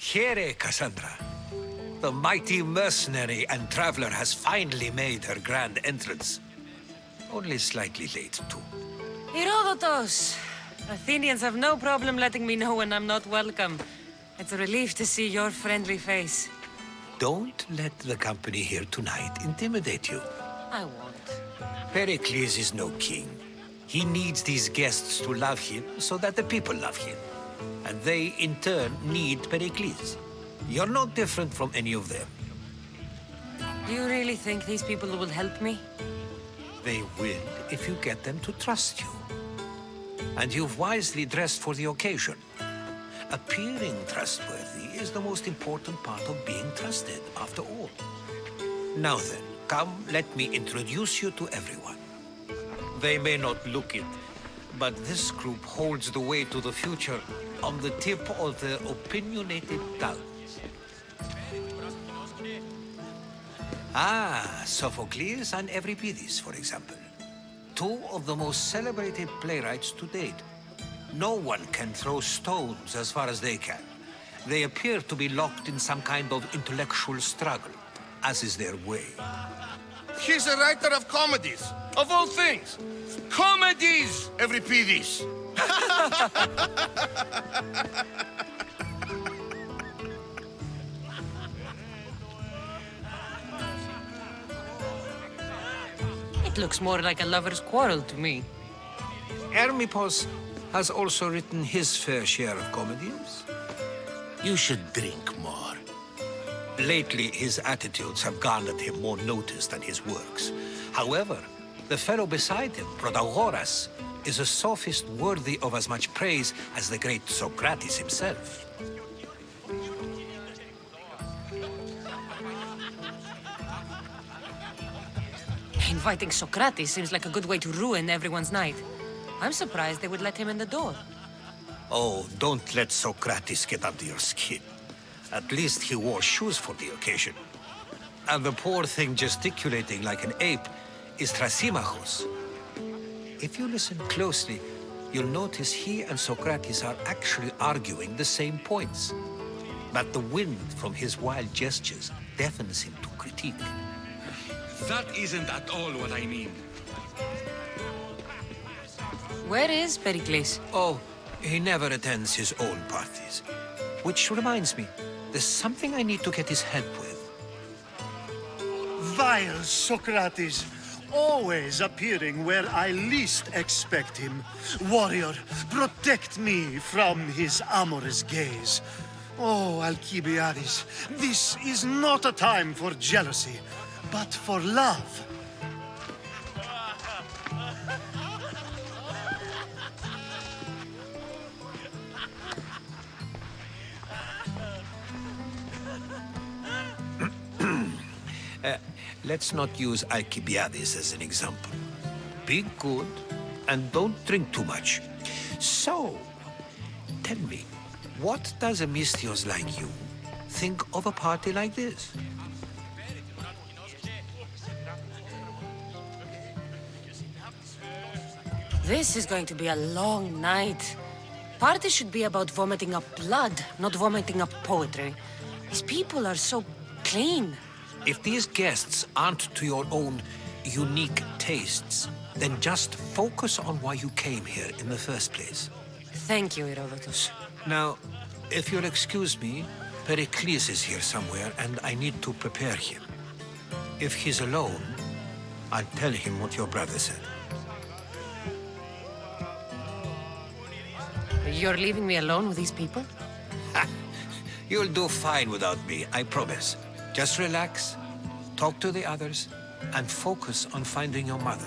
Here, Cassandra. The mighty mercenary and traveler has finally made her grand entrance. Only slightly late, too. Herodotus! Athenians have no problem letting me know when I'm not welcome. It's a relief to see your friendly face. Don't let the company here tonight intimidate you. I won't. Pericles is no king. He needs these guests to love him so that the people love him. And they, in turn, need Pericles. You're no different from any of them. Do you really think these people will help me? They will if you get them to trust you. And you've wisely dressed for the occasion. Appearing trustworthy is the most important part of being trusted, after all. Now then, come, let me introduce you to everyone. They may not look it, but this group holds the way to the future on the tip of their opinionated tongues. Ah, Sophocles and Euripides, for example. Two of the most celebrated playwrights to date. No one can throw stones as far as they can. They appear to be locked in some kind of intellectual struggle, as is their way. He's a writer of comedies, of all things. Comedies, Euripides. It looks more like a lover's quarrel to me. Hermippos has also written his fair share of comedies. You should drink more. Lately, his attitudes have garnered him more notice than his works. However, the fellow beside him, Protagoras, is a sophist worthy of as much praise as the great Socrates himself. Inviting Socrates seems like a good way to ruin everyone's night. I'm surprised they would let him in the door. Oh, don't let Socrates get under your skin. At least he wore shoes for the occasion. And the poor thing gesticulating like an ape is Thrasymachos. If you listen closely, you'll notice he and Socrates are actually arguing the same points. But the wind from his wild gestures deafens him to critique. That isn't at all what I mean. Where is Pericles? Oh, he never attends his own parties. Which reminds me, there's something I need to get his help with. Vile Socrates, always appearing where I least expect him. Warrior, protect me from his amorous gaze. Oh, Alcibiades, this is not a time for jealousy, but for love. Let's not use Alcibiades as an example. Be good and don't drink too much. So, tell me, what does a Misthios like you think of a party like this? This is going to be a long night. Party should be about vomiting up blood, not vomiting up poetry. These people are so clean. If these guests aren't to your own unique tastes, then just focus on why you came here in the first place. Thank you, Herodotus. Now, if you'll excuse me, Pericles is here somewhere and I need to prepare him. If he's alone, I'll tell him what your brother said. You're leaving me alone with these people? You'll do fine without me, I promise. Just relax, talk to the others, and focus on finding your mother.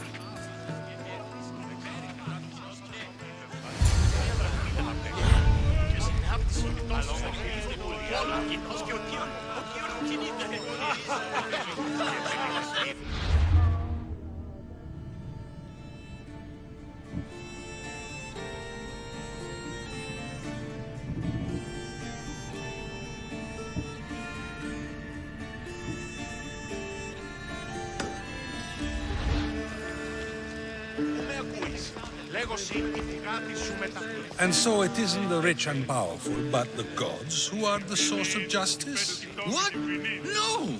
And so it isn't the rich and powerful, but the gods who are the source of justice? What? No!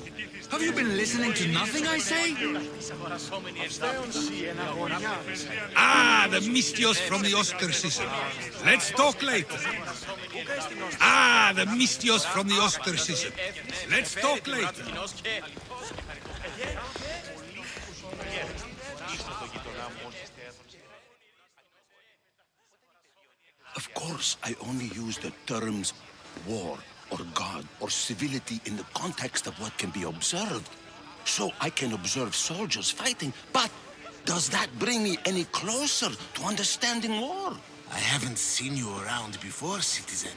Have you been listening to nothing I say? Ah, the Mystios from the ostracism. Let's talk later. Ah, the Mystios from the ostracism. Let's talk later. Of course, I only use the terms war or God or civility in the context of what can be observed. So I can observe soldiers fighting, but does that bring me any closer to understanding war? I haven't seen you around before, citizen.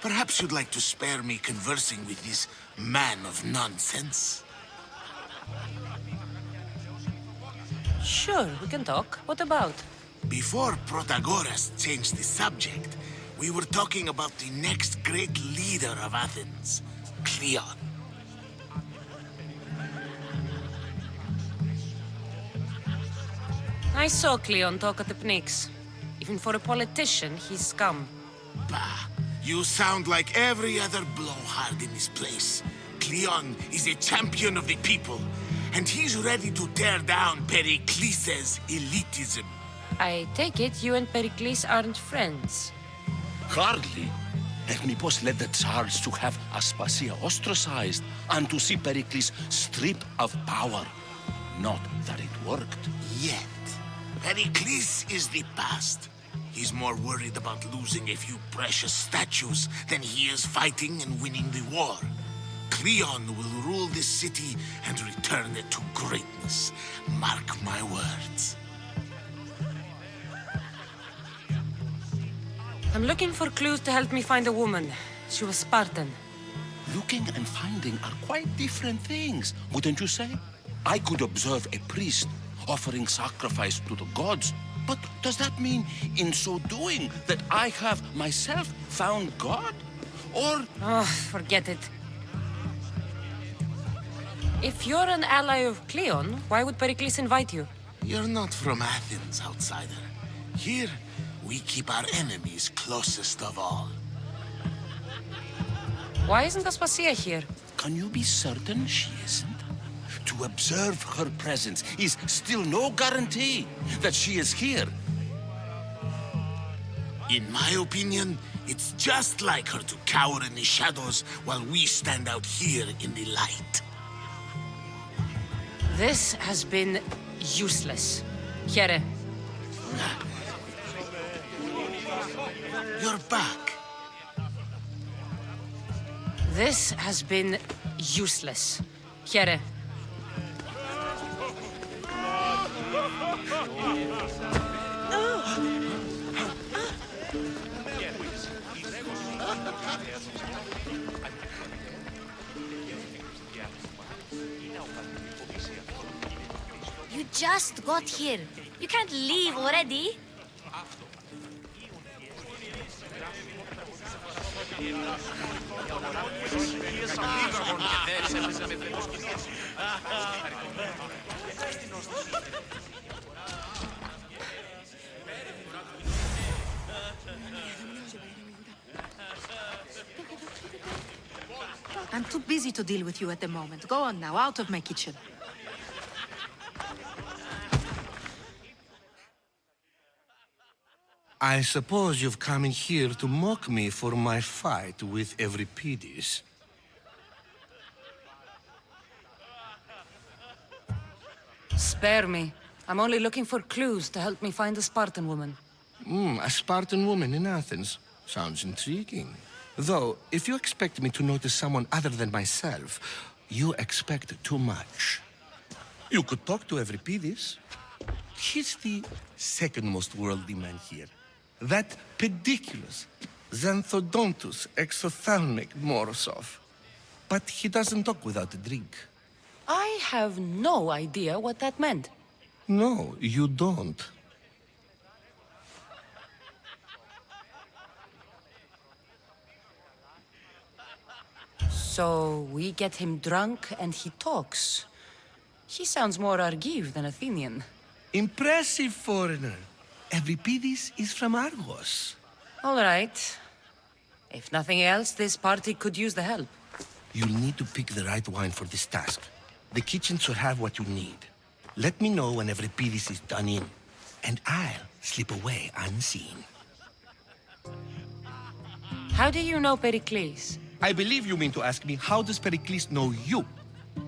Perhaps you'd like to spare me conversing with this man of nonsense? Sure, we can talk. What about? Before Protagoras changed the subject, we were talking about the next great leader of Athens, Cleon. I saw Cleon talk at the Pnyx. Even for a politician, he's scum. Bah, you sound like every other blowhard in this place. Cleon is a champion of the people, and he's ready to tear down Pericles' elitism. I take it you and Pericles aren't friends. Hardly. Hermipos led the Tsars to have Aspasia ostracized and to see Pericles stripped of power. Not that it worked. Yet, Pericles is the past. He's more worried about losing a few precious statues than he is fighting and winning the war. Cleon will rule this city and return it to greatness. Mark my words. I'm looking for clues to help me find a woman. She was Spartan. Looking and finding are quite different things, wouldn't you say? I could observe a priest offering sacrifice to the gods, but does that mean, in so doing, that I have myself found God? Or... Oh, forget it. If you're an ally of Cleon, why would Pericles invite you? You're not from Athens, outsider. Here, we keep our enemies closest of all. Why isn't Aspasia here? Can you be certain she isn't? To observe her presence is still no guarantee that she is here. In my opinion, it's just like her to cower in the shadows while we stand out here in the light. This has been useless. Here. You're back. This has been useless. Here. You just got here. You can't leave already. I'm too busy to deal with you at the moment. Go on now, out of my kitchen. I suppose you've come in here to mock me for my fight with Euripides. Spare me. I'm only looking for clues to help me find a Spartan woman. A Spartan woman in Athens. Sounds intriguing. Though, if you expect me to notice someone other than myself, you expect too much. You could talk to Euripides. He's the second most worldly man here. That pediculous, xanthodontus exophthalmic Morosov. But he doesn't talk without a drink. I have no idea what that meant. No, you don't. So we get him drunk and he talks. He sounds more Argive than Athenian. Impressive, foreigner. Euripides is from Argos. All right. If nothing else, this party could use the help. You'll need to pick the right wine for this task. The kitchen should have what you need. Let me know when Euripides is done in, and I'll slip away unseen. How do you know Pericles? I believe you mean to ask me, how does Pericles know you?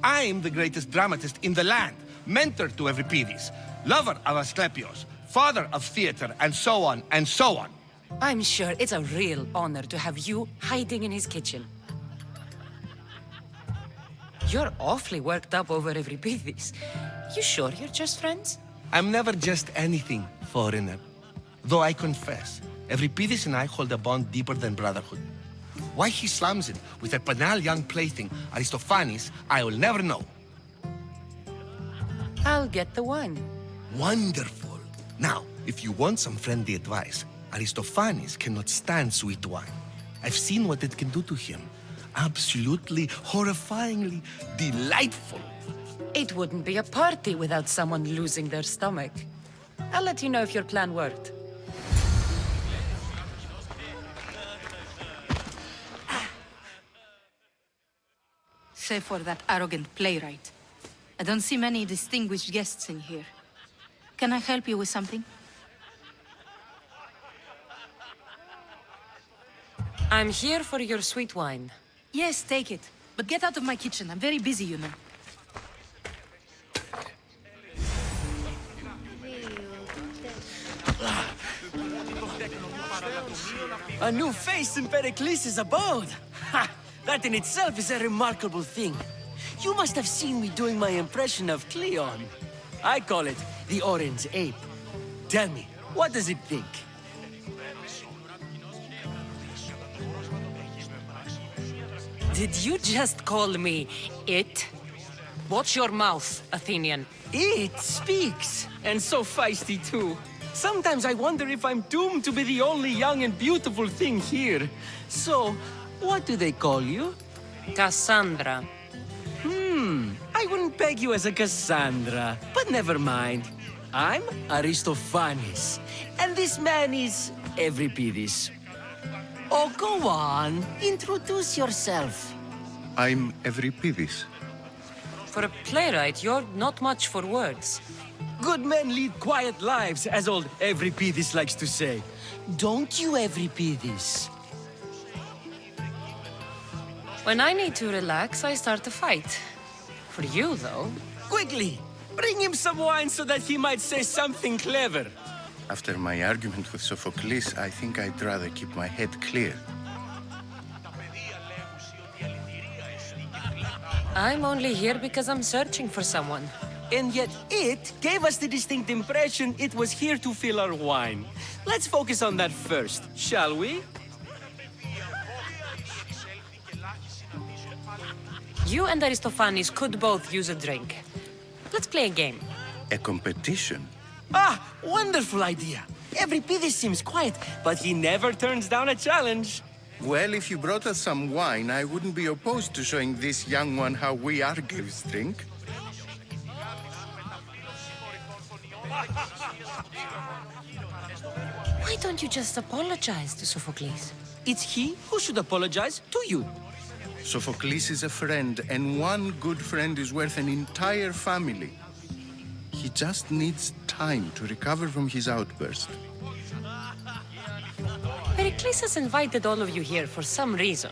I'm the greatest dramatist in the land, mentor to Euripides, lover of Asclepios, father of theater, and so on, and so on. I'm sure it's a real honor to have you hiding in his kitchen. You're awfully worked up over Euripides. You sure you're just friends? I'm never just anything, foreigner. Though I confess, Euripides and I hold a bond deeper than brotherhood. Why he slams it with a banal young plaything, Aristophanes, I will never know. I'll get the wine. Wonderful. Now, if you want some friendly advice, Aristophanes cannot stand sweet wine. I've seen what it can do to him. Absolutely, horrifyingly delightful. It wouldn't be a party without someone losing their stomach. I'll let you know if your plan worked. Save for that arrogant playwright. I don't see many distinguished guests in here. Can I help you with something? I'm here for your sweet wine. Yes, take it. But get out of my kitchen. I'm very busy, you know. A new face in Pericles' abode! Ha! That in itself is a remarkable thing. You must have seen me doing my impression of Cleon. I call it the Orange Ape. Tell me, what does it think? Did you just call me it? Watch your mouth, Athenian. It speaks, and so feisty too. Sometimes I wonder if I'm doomed to be the only young and beautiful thing here. So, what do they call you? Cassandra. I wouldn't peg you as a Cassandra, but never mind. I'm Aristophanes, and this man is Euripides. Oh, go on. Introduce yourself. I'm Euripides. For a playwright, you're not much for words. Good men lead quiet lives, as old Euripides likes to say. Don't you, Euripides? When I need to relax, I start a fight. For you, though. Quickly, bring him some wine so that he might say something clever. After my argument with Sophocles, I think I'd rather keep my head clear. I'm only here because I'm searching for someone. And yet it gave us the distinct impression it was here to fill our wine. Let's focus on that first, shall we? You and Aristophanes could both use a drink. Let's play a game. A competition? Ah, wonderful idea. Euripides seems quiet, but he never turns down a challenge. Well, if you brought us some wine, I wouldn't be opposed to showing this young one how we Argives drink. Why don't you just apologize to Sophocles? It's he who should apologize to you. Sophocles is a friend, and one good friend is worth an entire family. He just needs time to recover from his outburst. Pericles has invited all of you here for some reason.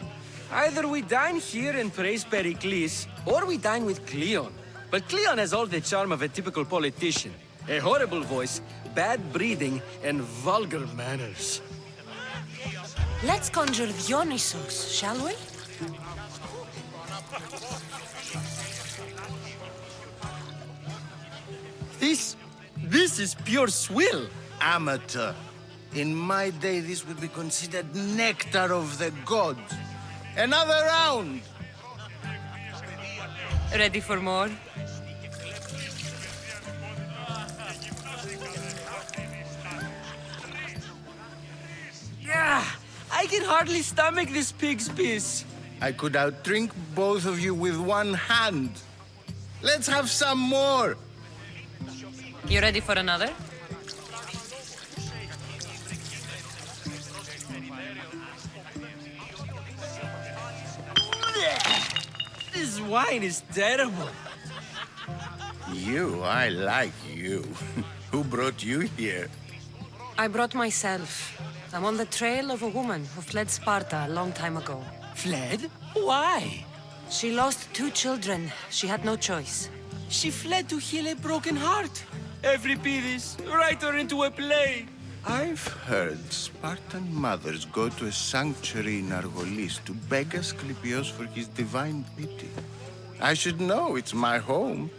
Either we dine here and praise Pericles, or we dine with Cleon. But Cleon has all the charm of a typical politician. A horrible voice, bad breeding, and vulgar manners. Let's conjure Dionysos, shall we? This is pure swill. Amateur. In my day, this would be considered nectar of the gods. Another round! Ready for more? I can hardly stomach this pig's piss. I could outdrink both of you with one hand. Let's have some more! You ready for another? This wine is terrible. I like you. Who brought you here? I brought myself. I'm on the trail of a woman who fled Sparta a long time ago. Fled? Why? She lost 2 children. She had no choice. She fled to heal a broken heart. Euripides, write her into a play. I've heard Spartan mothers go to a sanctuary in Argolis to beg Asclepios for his divine pity. I should know, it's my home.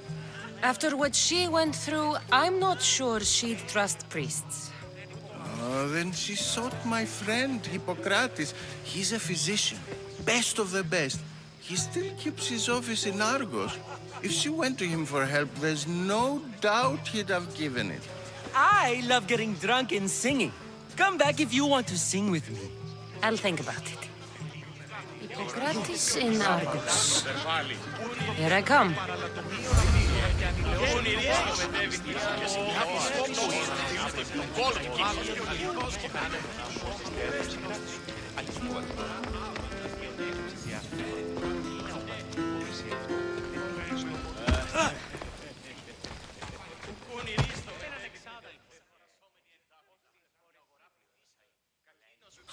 After what she went through, I'm not sure she'd trust priests. Oh, then she sought my friend, Hippocrates. He's a physician, best of the best. He still keeps his office in Argos. If she went to him for help, there's no doubt he'd have given it. I love getting drunk and singing. Come back if you want to sing with me. I'll think about it. Hippocrates in Argos. Here I come.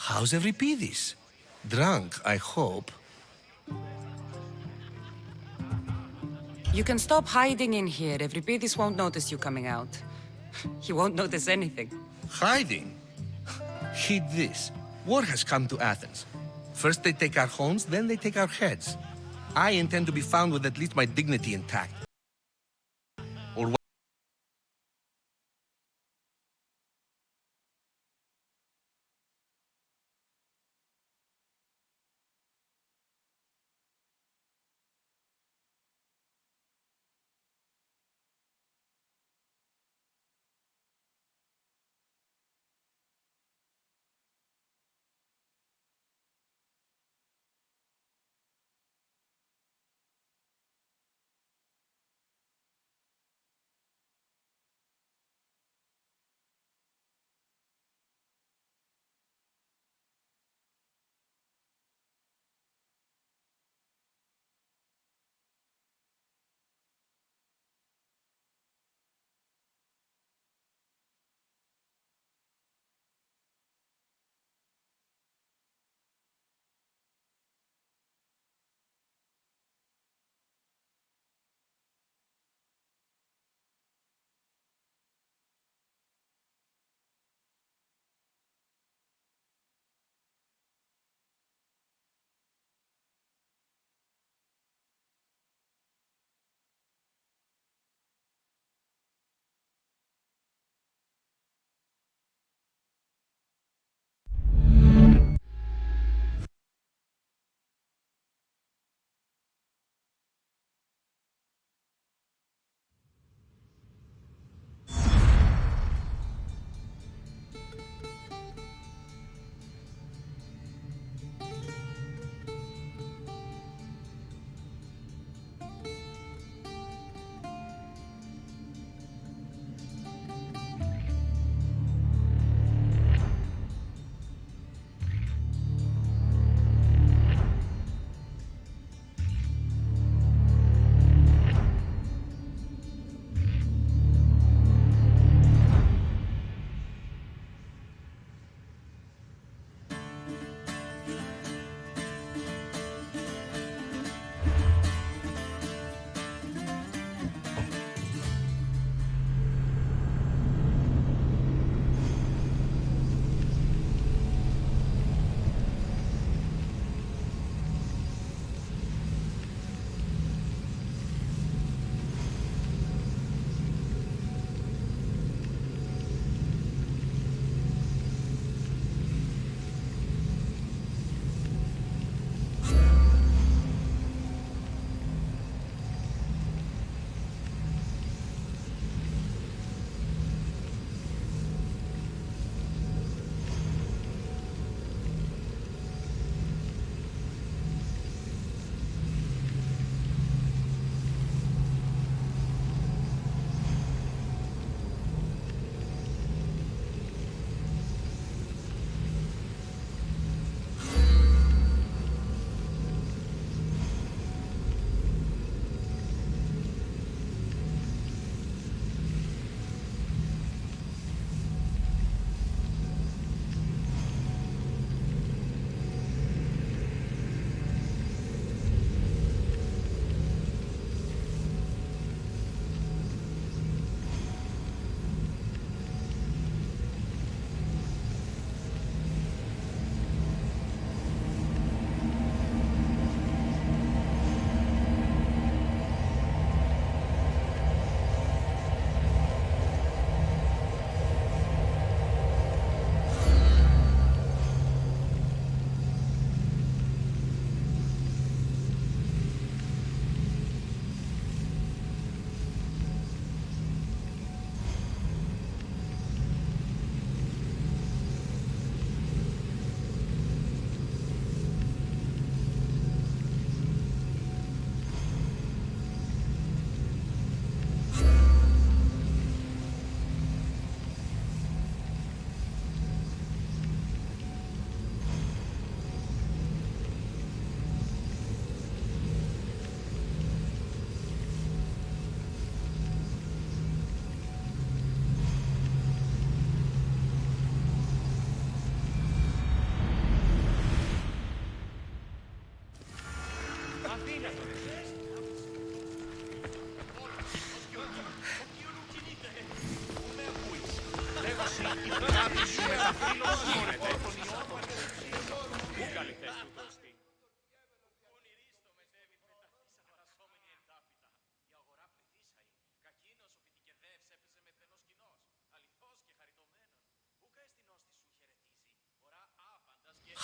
How's Euripides? Drunk, I hope. You can stop hiding in here. Euripides won't notice you coming out. He won't notice anything. Hiding? Heed this. War has come to Athens. First they take our homes, then they take our heads. I intend to be found with at least my dignity intact. Or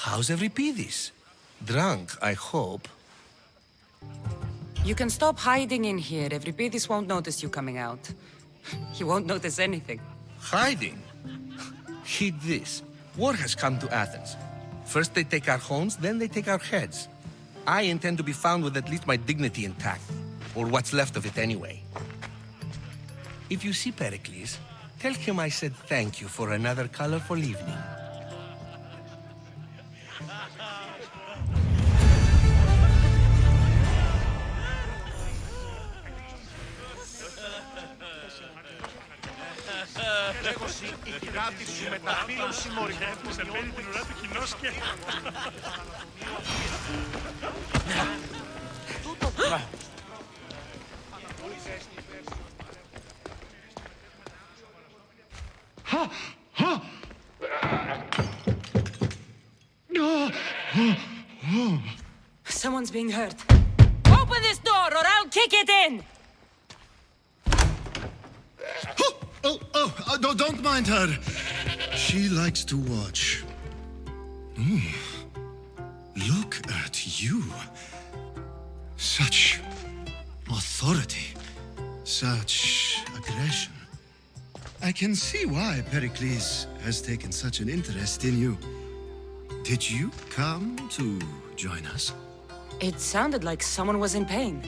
How's Euripides? Drunk, I hope. You can stop hiding in here. Euripides won't notice you coming out. He won't notice anything. Hiding? Heed this. War has come to Athens. First they take our homes, then they take our heads. I intend to be found with at least my dignity intact. Or what's left of it anyway. If you see Pericles, tell him I said thank you for another colorful evening. Someone's being hurt. Open this door or I'll kick it in! No, don't mind her. She likes to watch. Look at you. Such authority. Such aggression. I can see why Pericles has taken such an interest in you. Did you come to join us? It sounded like someone was in pain.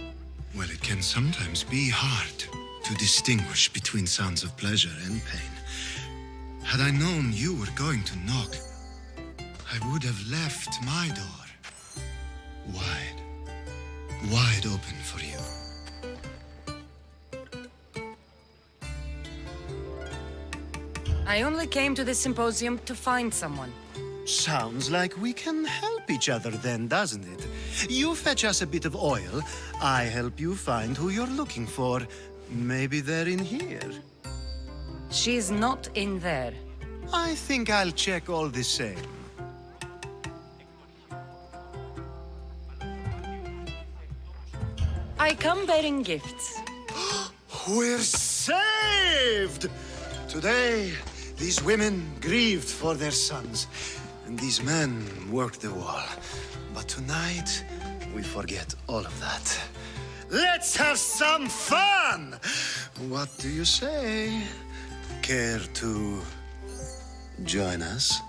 Well, it can sometimes be hard to distinguish between sounds of pleasure and pain. Had I known you were going to knock, I would have left my door wide open for you. I only came to this symposium to find someone. Sounds like we can help each other then, doesn't it? You fetch us a bit of oil, I help you find who you're looking for. Maybe they're in here. She's not in there. I think I'll check all the same. I come bearing gifts. We're saved! Today, these women grieved for their sons, and these men worked the wall. But tonight, we forget all of that. Let's have some fun! What do you say? Care to join us?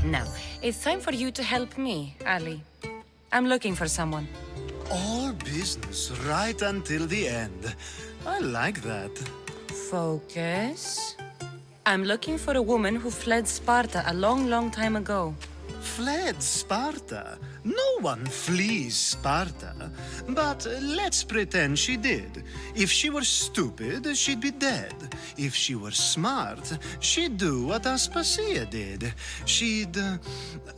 Now, it's time for you to help me, Ali. I'm looking for someone. All business right until the end. I like that. Focus. I'm looking for a woman who fled Sparta a long, long time ago. Fled Sparta? No one flees Sparta. But let's pretend she did. If she were stupid, she'd be dead. If she were smart, she'd do what Aspasia did. She'd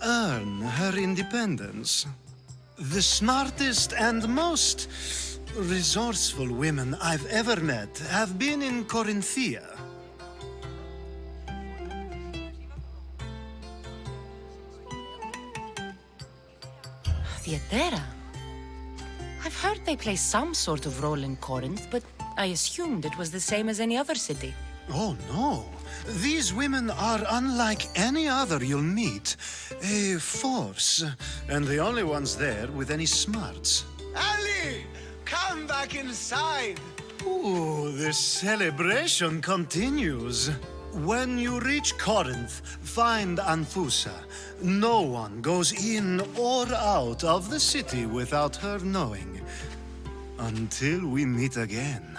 earn her independence. The smartest and most resourceful women I've ever met have been in Corinthia. Theatera. I've heard they play some sort of role in Corinth, but I assumed it was the same as any other city. Oh, no. These women are unlike any other you'll meet. A force, and the only ones there with any smarts. Ali! Come back inside! Ooh, the celebration continues. When you reach Corinth, find Anthusa. No one goes in or out of the city without her knowing. Until we meet again,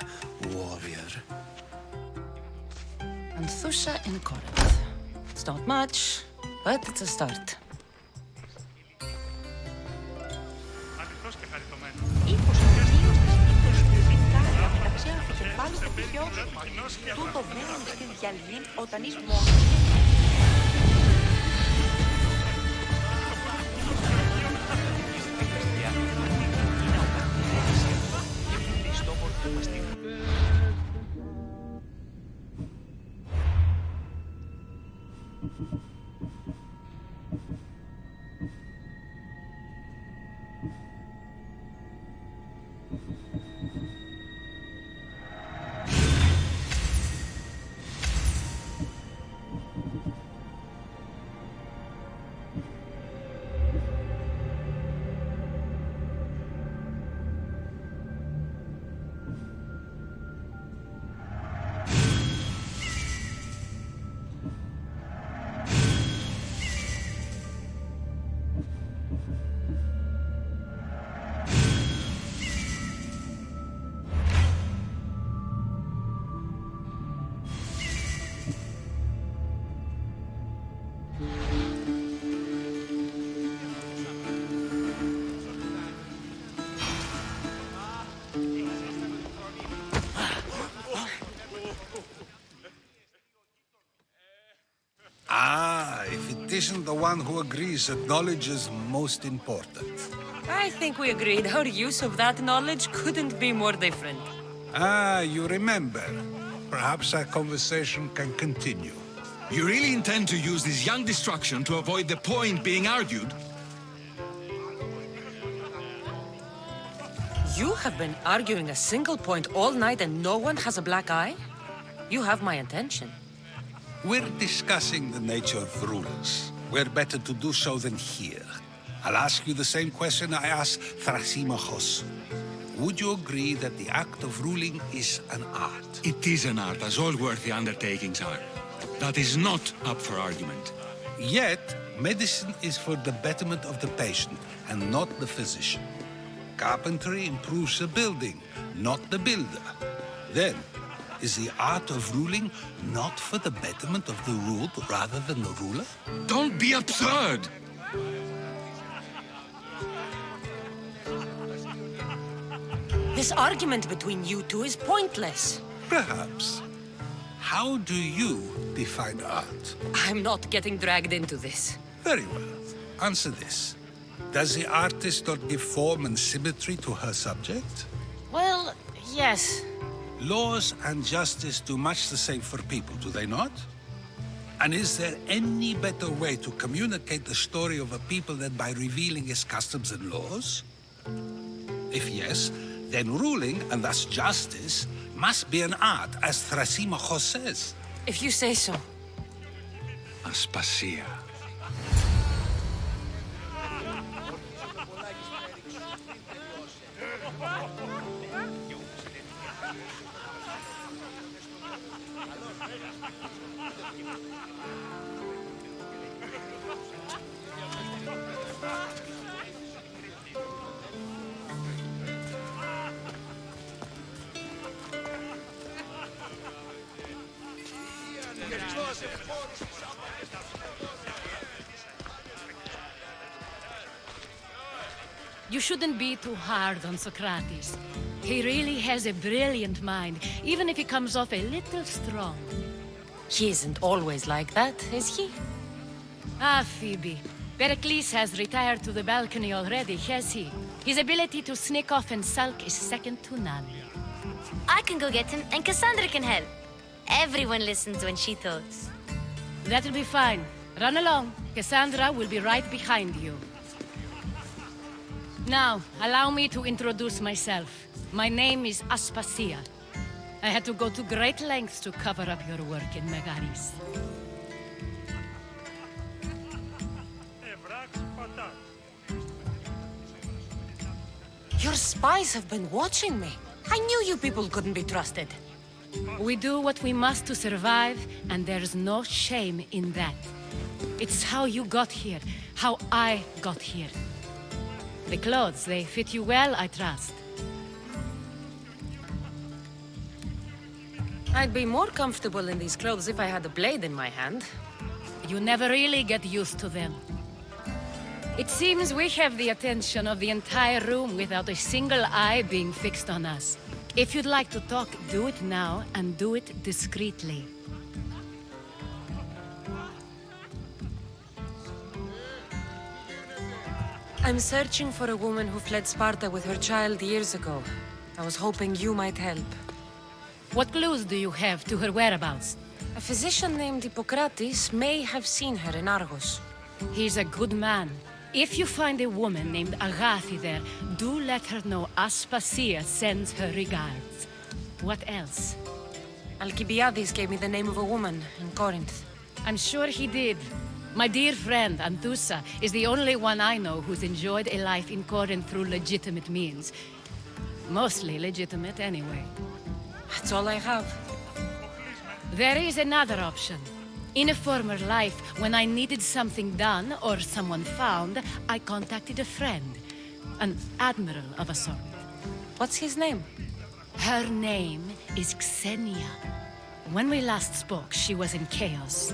warrior. Anthusa in Corinth. It's not much, but it's a start. Τούτο βέλος στη διαλύν όταν είσαι μόνος. Είναι ο πατέρας. Είναι η στόμορφη μας στιγμή. Ah, if it isn't the one who agrees that knowledge is most important. I think we agreed our use of that knowledge couldn't be more different. Ah, you remember. Perhaps our conversation can continue. You really intend to use this young destruction to avoid the point being argued? You have been arguing a single point all night and no one has a black eye? You have my attention. We're discussing the nature of rules. Where better to do so than here? I'll ask you the same question I asked Thrasimachos. Would you agree that the act of ruling is an art? It is an art, as all worthy undertakings are. That is not up for argument. Yet, medicine is for the betterment of the patient and not the physician. Carpentry improves the building, not the builder. Then, is the art of ruling not for the betterment of the ruled rather than the ruler? Don't be absurd! This argument between you two is pointless. Perhaps. How do you define art? I'm not getting dragged into this. Very well. Answer this. Does the artist not give form and symmetry to her subject? Well, yes. Laws and justice do much the same for people, do they not? And is there any better way to communicate the story of a people than by revealing its customs and laws? If yes, then ruling, and thus justice, must be an art, as Thrasimachos says. If you say so. Aspasia. You shouldn't be too hard on Socrates. He really has a brilliant mind, even if he comes off a little strong. He isn't always like that, is he? Ah, Phoebe. Pericles has retired to the balcony already, has he? His ability to sneak off and sulk is second to none. I can go get him, and Cassandra can help. Everyone listens when she talks. That'll be fine. Run along. Cassandra will be right behind you. Now, allow me to introduce myself. My name is Aspasia. I had to go to great lengths to cover up your work in Megaris. Your spies have been watching me. I knew you people couldn't be trusted. We do what we must to survive, and there's no shame in that. It's how you got here, how I got here. The clothes, they fit you well, I trust. I'd be more comfortable in these clothes if I had a blade in my hand. You never really get used to them. It seems we have the attention of the entire room without a single eye being fixed on us. If you'd like to talk, do it now, and do it discreetly. I'm searching for a woman who fled Sparta with her child years ago. I was hoping you might help. What clues do you have to her whereabouts? A physician named Hippocrates may have seen her in Argos. He's a good man. If you find a woman named Agathi there, do let her know Aspasia sends her regards. What else? Alcibiades gave me the name of a woman in Corinth. I'm sure he did. My dear friend, Anthusa, is the only one I know who's enjoyed a life in Corinth through legitimate means. Mostly legitimate, anyway. That's all I have. There is another option. In a former life, when I needed something done or someone found, I contacted a friend. An admiral of a sort. What's his name? Her name is Xenia. When we last spoke, she was in chaos.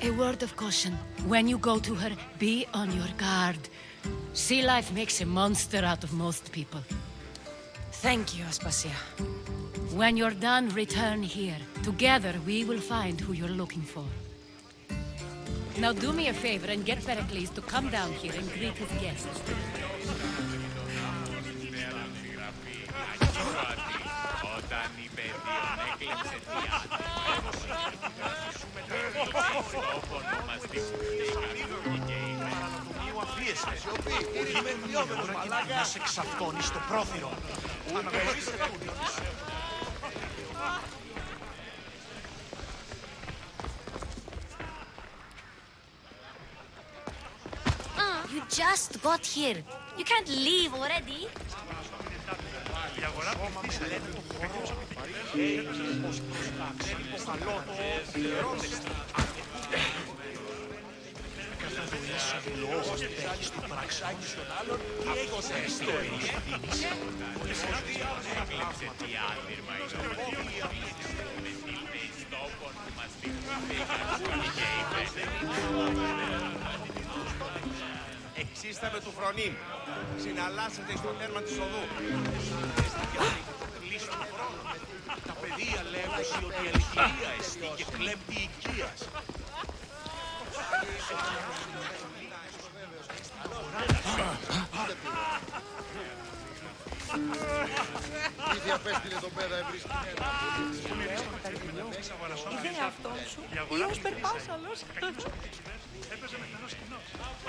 A word of caution. When you go to her, be on your guard. Sea life makes a monster out of most people. Thank you, Aspasia. When you're done, return here. Together, we will find who you're looking for. Now do me a favor and get Pericles to come down here and greet his guests. Να σε ξαφτώνει στο πρόθυρο. You just got here. You can't leave already. Εξίσταμε του φρονίμ. Συναλλάσσετε στο τέρμα της οδού. Λύσου του χρόνου. Τα παιδεία λέγουν ότι η αληθεία εστί και κλέπτει οικίας. Ήδη απέστειλε τον πέδα ευρίσκει. Είναι αυτόν σου ή ως περπάσαλος. Έπαιζε με ένα σκηνό.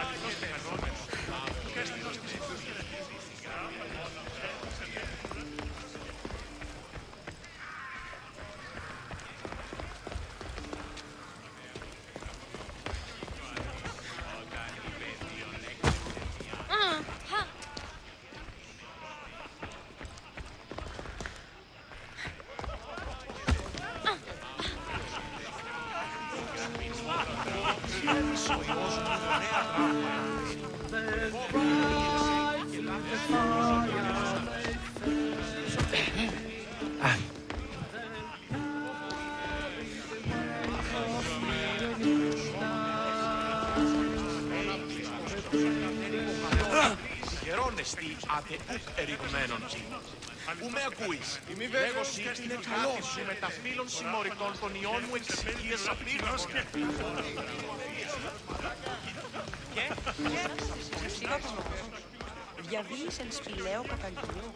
Αληθώς μεγαλώνες. Και έστειλος της οδούς. Γερόνεστη άτε ουκ ερηγμένον τσι. Ου με ακούεις. Λέγω σύ είναι καλός σου με τα φίλων συμμοριτών των ιών μου εξηγίες απείρως. Διαδύεις εν σπηλαίο καταλήγιο.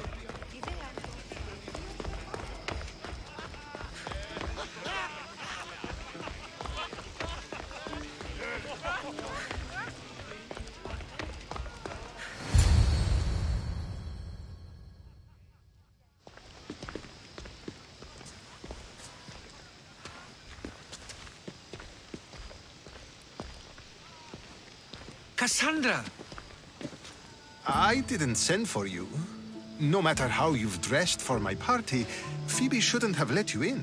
Cassandra! I didn't send for you. No matter how you've dressed for my party, Phoebe shouldn't have let you in.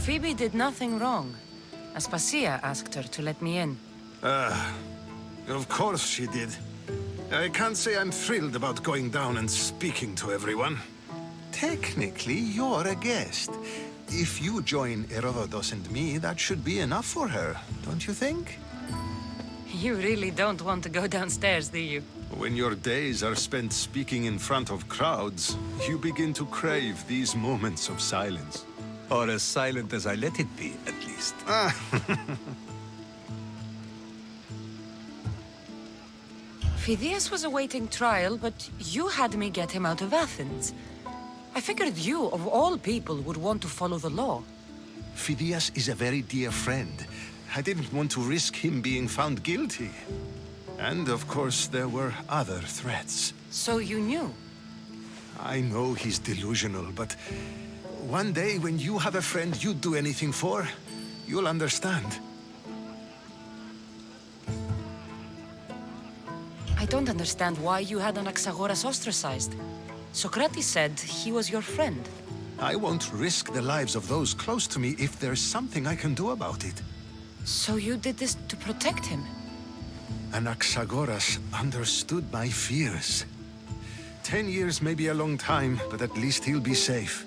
Phoebe did nothing wrong. Aspasia asked her to let me in. Of course she did. I can't say I'm thrilled about going down and speaking to everyone. Technically, you're a guest. If you join Herodotus and me, that should be enough for her, don't you think? You really don't want to go downstairs, do you? When your days are spent speaking in front of crowds, you begin to crave these moments of silence. Or as silent as I let it be, at least. Phidias was awaiting trial, but you had me get him out of Athens. I figured you, of all people, would want to follow the law. Phidias is a very dear friend. I didn't want to risk him being found guilty. And of course, there were other threats. So you knew? I know he's delusional, but one day when you have a friend you'd do anything for, you'll understand. I don't understand why you had Anaxagoras ostracized. Socrates said he was your friend. I won't risk the lives of those close to me if there's something I can do about it. So you did this to protect him? Anaxagoras understood my fears. 10 years may be a long time, but at least he'll be safe.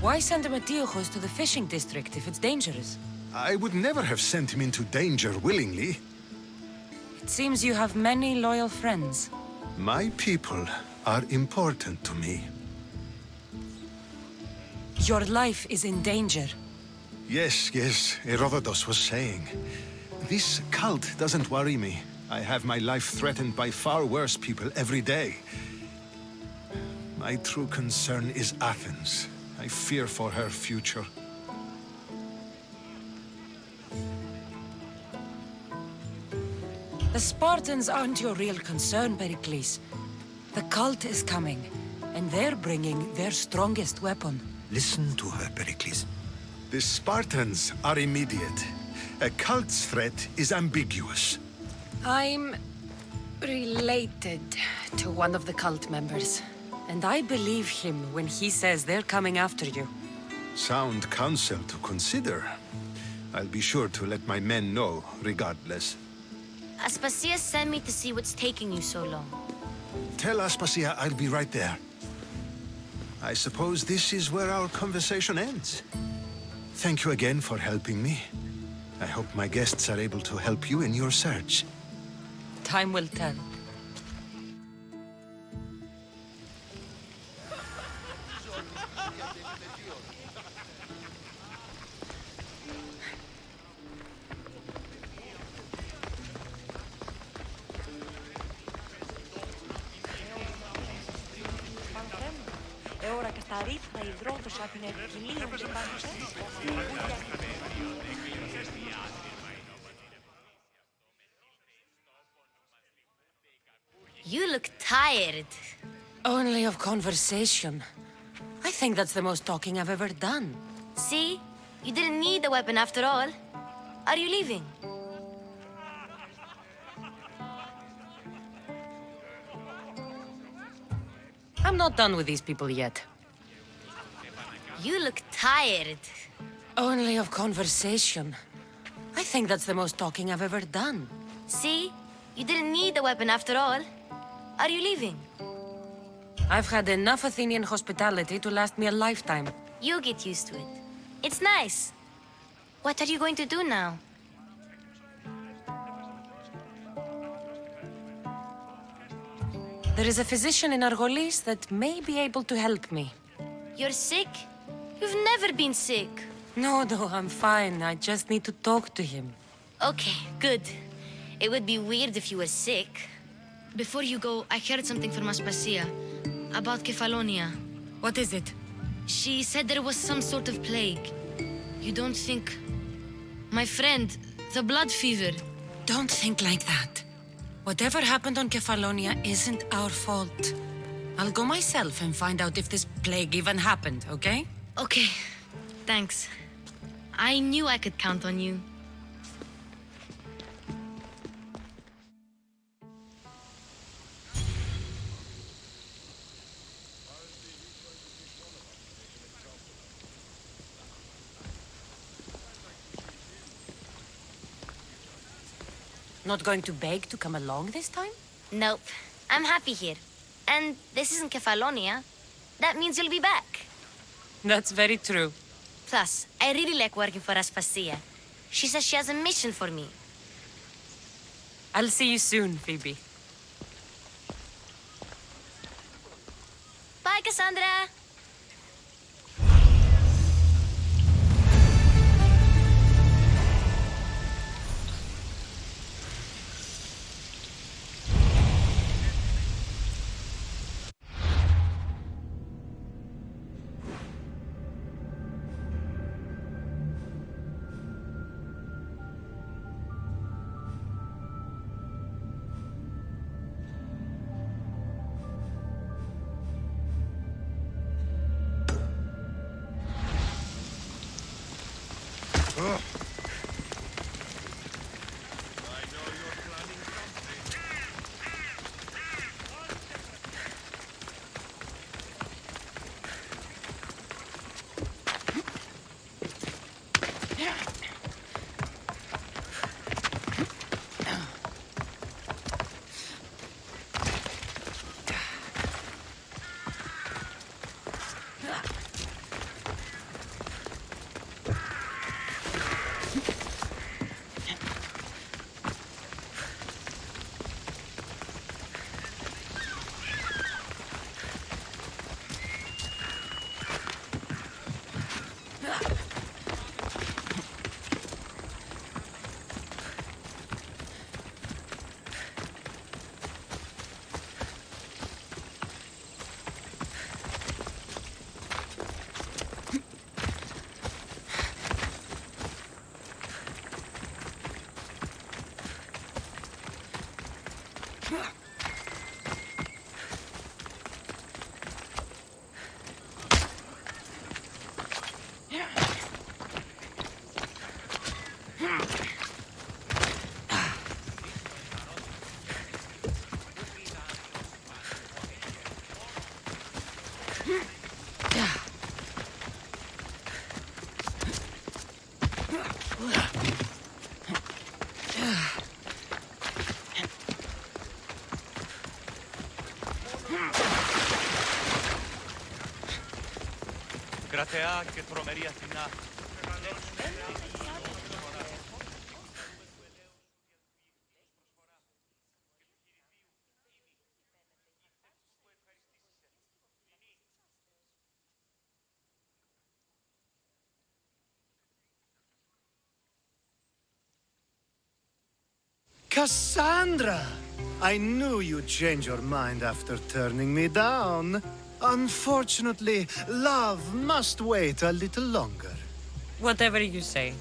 Why send Emetiochos to the fishing district if it's dangerous? I would never have sent him into danger willingly. It seems you have many loyal friends. My people are important to me. Your life is in danger. Yes, Herodotus was saying. This cult doesn't worry me. I have my life threatened by far worse people every day. My true concern is Athens. I fear for her future. The Spartans aren't your real concern, Pericles. The cult is coming, and they're bringing their strongest weapon. Listen to her, Pericles. The Spartans are immediate. A cult's threat is ambiguous. I'm related to one of the cult members, and I believe him when he says they're coming after you. Sound counsel to consider. I'll be sure to let my men know, regardless. Aspasia sent me to see what's taking you so long. Tell Aspasia I'll be right there. I suppose this is where our conversation ends. Thank you again for helping me. I hope my guests are able to help you in your search. Time will tell. É hora que está arífna e hidrόντος από την Ευκυλίων και πάνω σε You look tired. Only of conversation. I think that's the most talking I've ever done. See? You didn't need the weapon after all. Are you leaving? I'm not done with these people yet. You look tired. Only of conversation. I think that's the most talking I've ever done. See? You didn't need the weapon after all. Are you leaving? I've had enough Athenian hospitality to last me a lifetime. You get used to it. It's nice. What are you going to do now? There is a physician in Argolis that may be able to help me. You're sick? You've never been sick. No, I'm fine. I just need to talk to him. Okay, good. It would be weird if you were sick. Before you go, I heard something from Aspasia about Kefalonia. What is it? She said there was some sort of plague. You don't think... My friend, the blood fever. Don't think like that. Whatever happened on Kefalonia isn't our fault. I'll go myself and find out if this plague even happened, okay? Okay, thanks. I knew I could count on you. Not going to beg to come along this time? Nope. I'm happy here. And this isn't Kefalonia. That means you'll be back. That's very true. Plus, I really like working for Aspasia. She says she has a mission for me. I'll see you soon, Phoebe. Bye, Cassandra! Κρατεά και τρομερή Αθηνά. Cassandra! I knew you'd change your mind after turning me down. Unfortunately, love must wait a little longer. Whatever you say.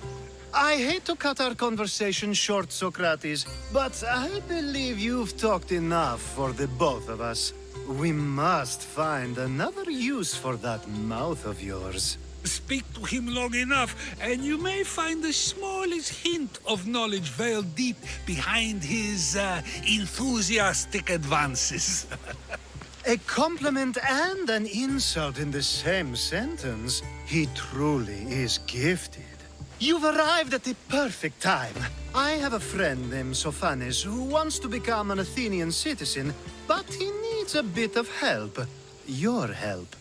I hate to cut our conversation short, Socrates, but I believe you've talked enough for the both of us. We must find another use for that mouth of yours. Speak to him long enough, and you may find the smallest hint of knowledge veiled deep behind his enthusiastic advances. A compliment and an insult in the same sentence. He truly is gifted. You've arrived at the perfect time. I have a friend named Sophanes who wants to become an Athenian citizen, but he needs a bit of help. Your help.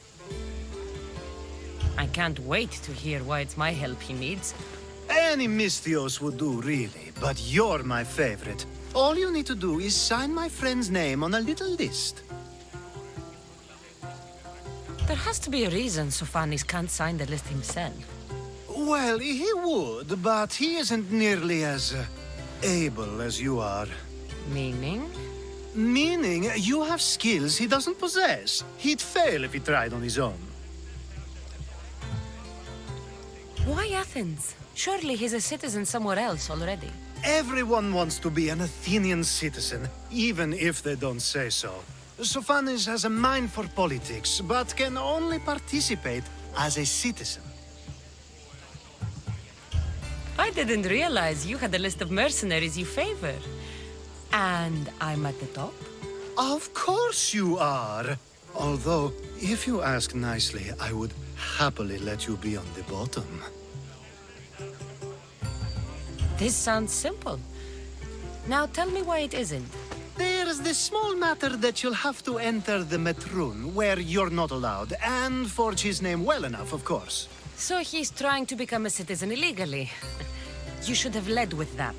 I can't wait to hear why it's my help he needs. Any Misthios would do, really, but you're my favorite. All you need to do is sign my friend's name on a little list. There has to be a reason Sophanes can't sign the list himself. Well, he would, but he isn't nearly as able as you are. Meaning? Meaning you have skills he doesn't possess. He'd fail if he tried on his own. Why Athens? Surely he's a citizen somewhere else already. Everyone wants to be an Athenian citizen, even if they don't say so. Sophanes has a mind for politics, but can only participate as a citizen. I didn't realize you had a list of mercenaries you favor. And I'm at the top? Of course you are. Although, if you ask nicely, I would happily let you be on the bottom. This sounds simple. Now tell me why it isn't. There's this small matter that you'll have to enter the Metroon, where you're not allowed, and forge his name well enough, of course. So he's trying to become a citizen illegally. You should have led with that.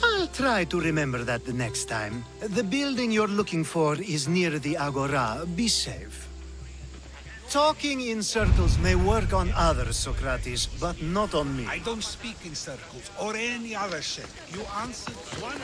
I'll try to remember that the next time. The building you're looking for is near the Agora. Be safe. Talking in circles may work on others, Socrates, but not on me. I don't speak in circles or any other shape. You answered one.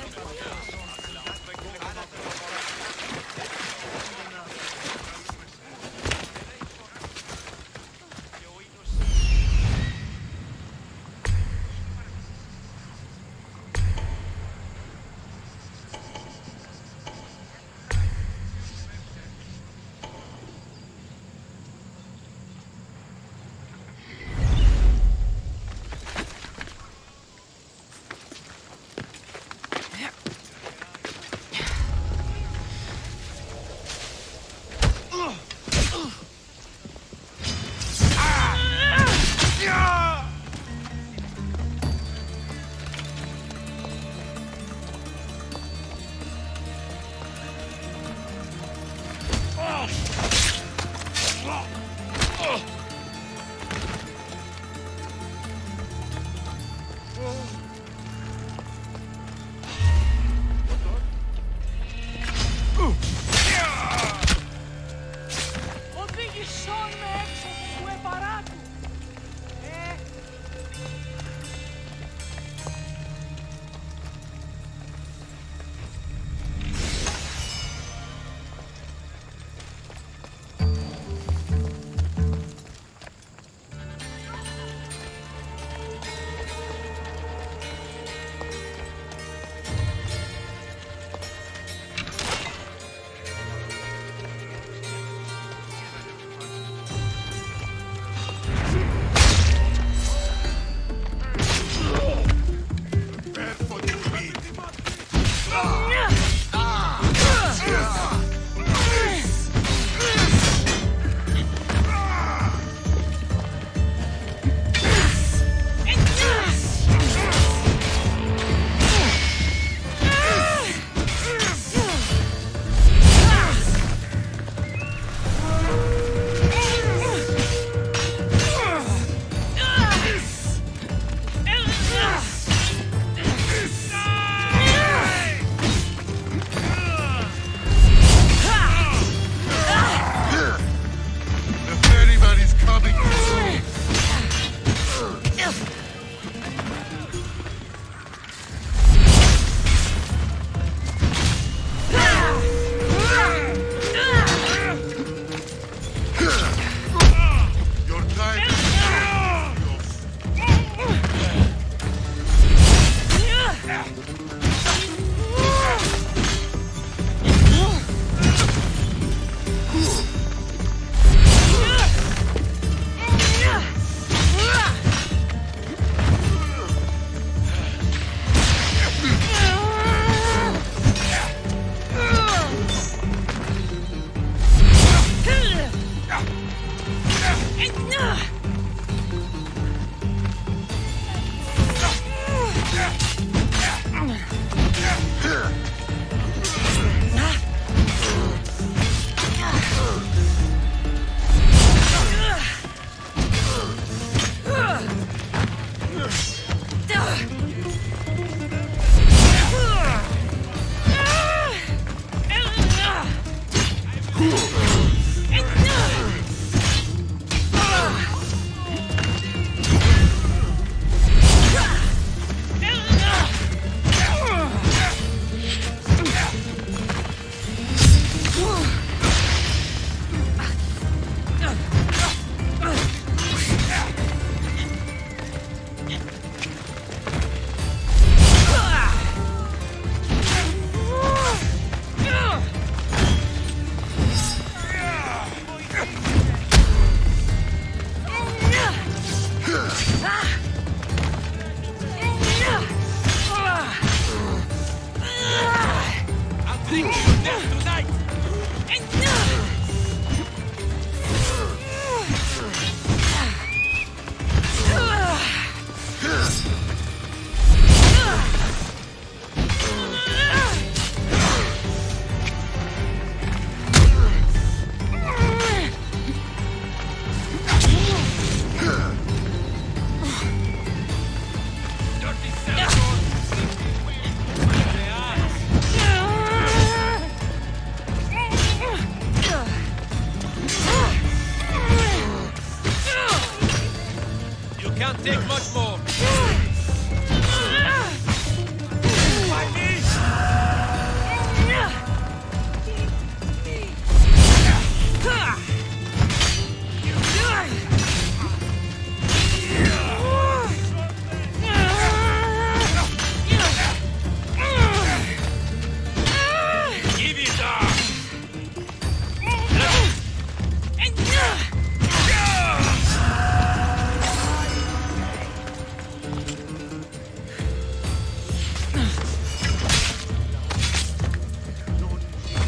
Can't take much more.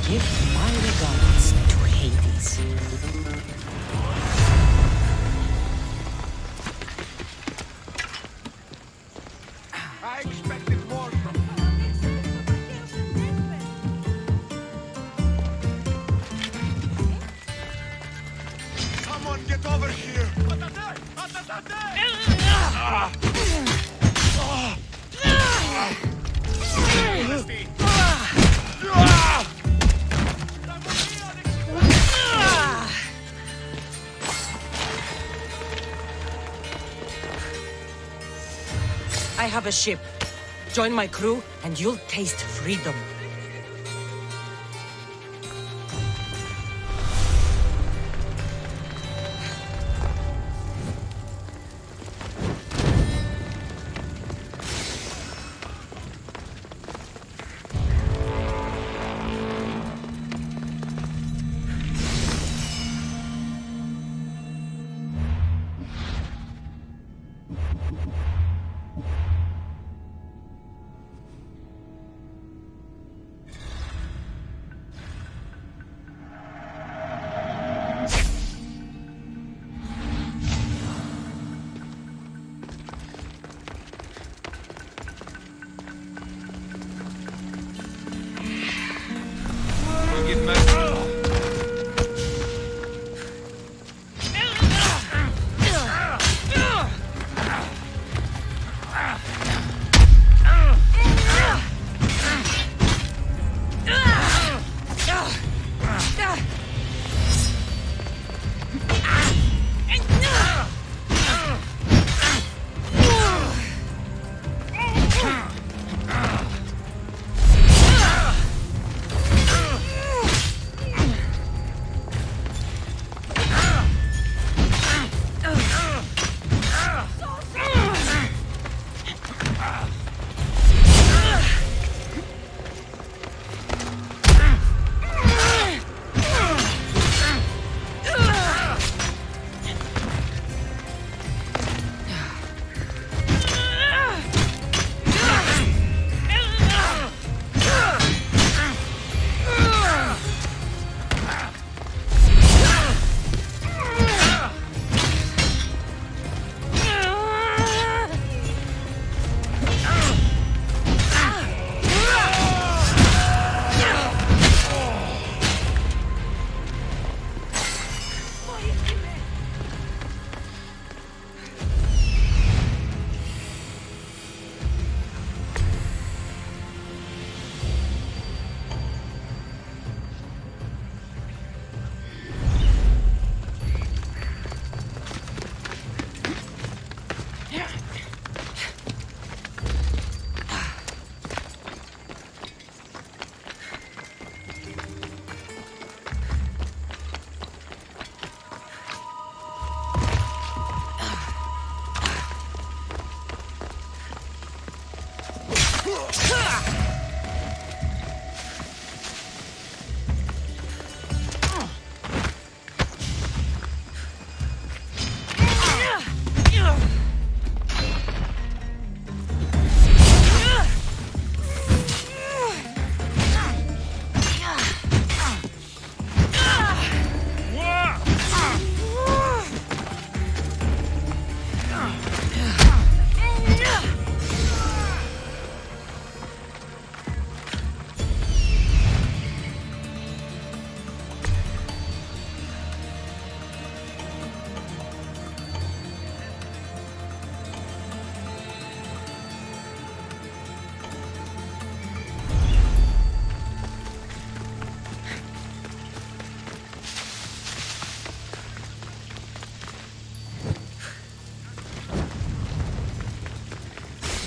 Give my regards to Hades. I expected more from Someone get over here! I have a ship. Join my crew and you'll taste freedom.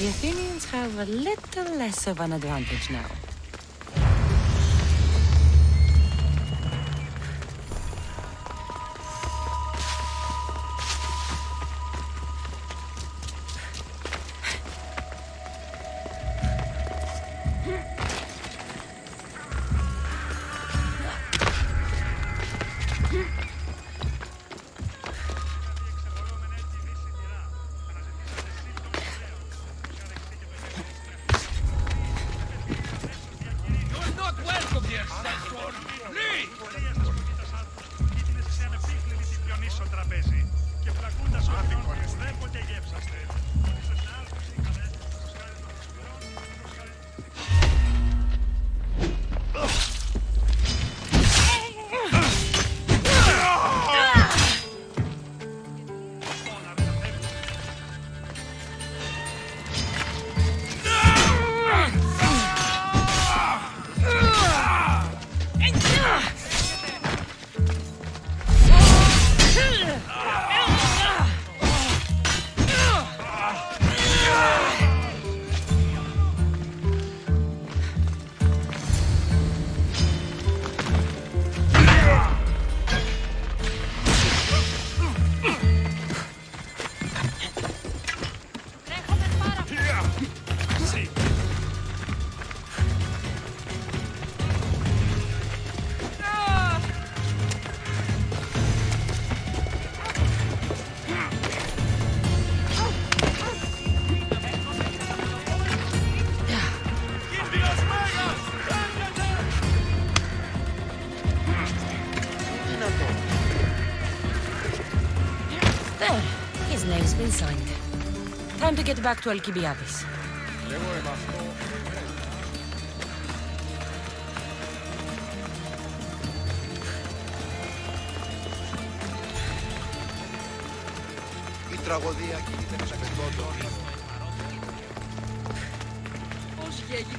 The Athenians have a little less of an advantage now. There. His name's been signed. Time to get back to Alcibiades. Η τραγωδία κινείται μέσα με τόντο. Πώς γέγει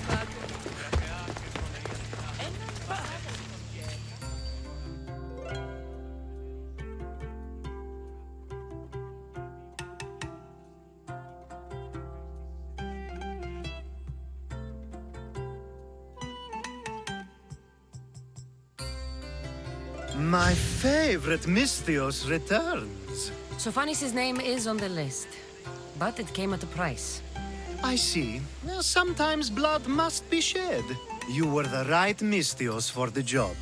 My favorite Misthios returns. Sophanis' name is on the list, but it came at a price. I see. Well, sometimes blood must be shed. You were the right Misthios for the job.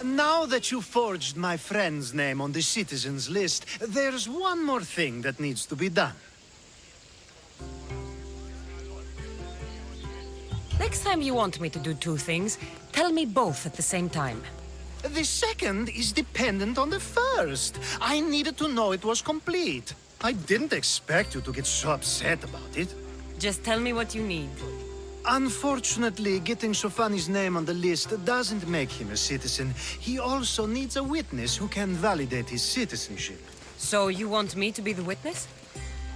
Now that you forged my friend's name on the citizens list, there's one more thing that needs to be done. Next time you want me to do two things, tell me both at the same time. The second is dependent on the first. I needed to know it was complete. I didn't expect you to get so upset about it. Just tell me what you need. Unfortunately, getting Sophanis' name on the list doesn't make him a citizen. He also needs a witness who can validate his citizenship. So you want me to be the witness?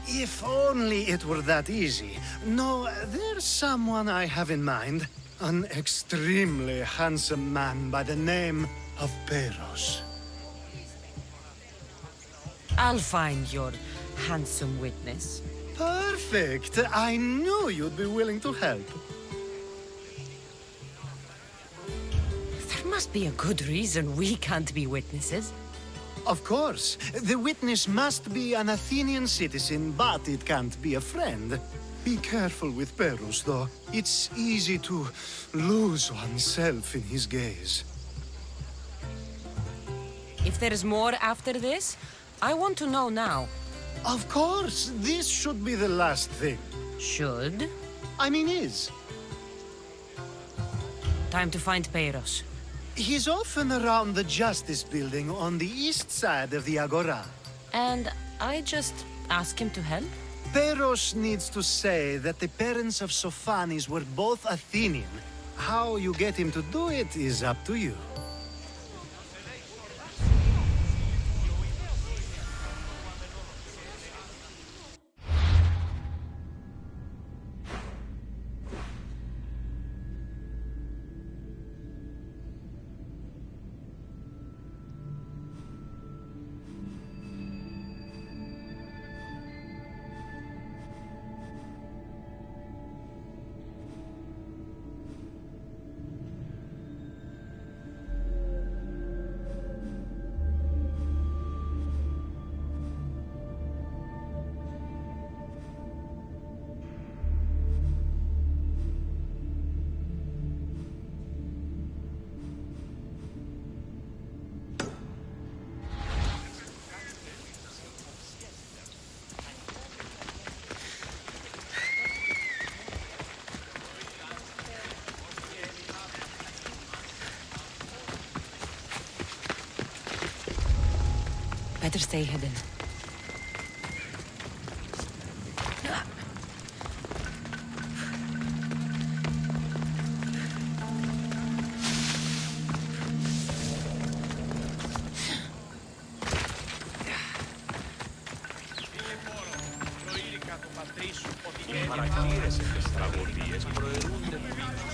If only it were that easy. No, there's someone I have in mind. An extremely handsome man by the name of Peros. I'll find your handsome witness. Perfect. I knew you'd be willing to help. There must be a good reason we can't be witnesses. Of course. The witness must be an Athenian citizen, but it can't be a friend. Be careful with Perus, though. It's easy to lose oneself in his gaze. If there's more after this, I want to know now. Of course. This should be the last thing. Should? I mean, is. Time to find Peiros. He's often around the Justice Building on the east side of the Agora. And I just ask him to help? Peiros needs to say that the parents of Sophanis were both Athenian. How you get him to do it is up to you. Better stay hidden. Οι χαρακτήρες της τραγωδίες προαιρούνται του ύψους.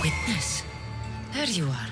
Witness. There you are.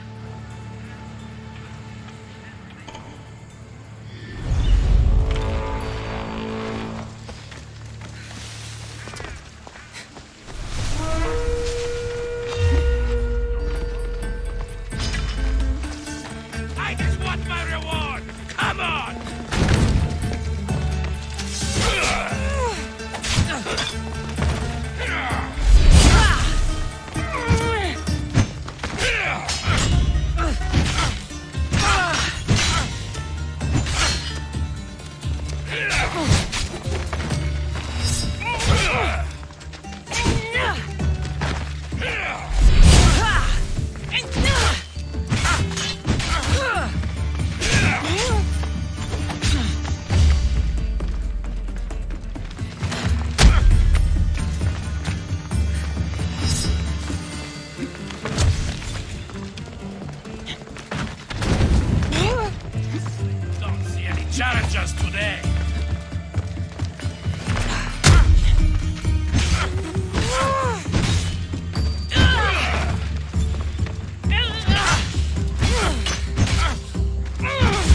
just today.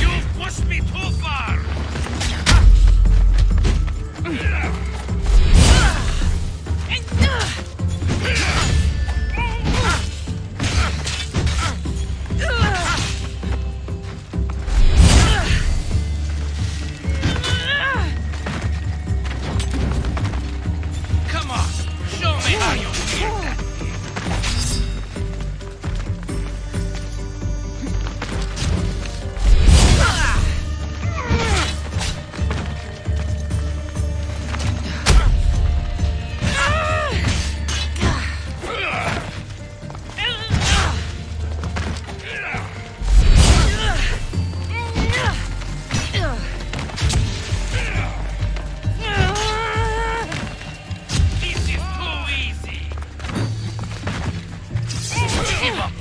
You've pushed me too far! Come on, show me how you feel that. This is too easy. Give up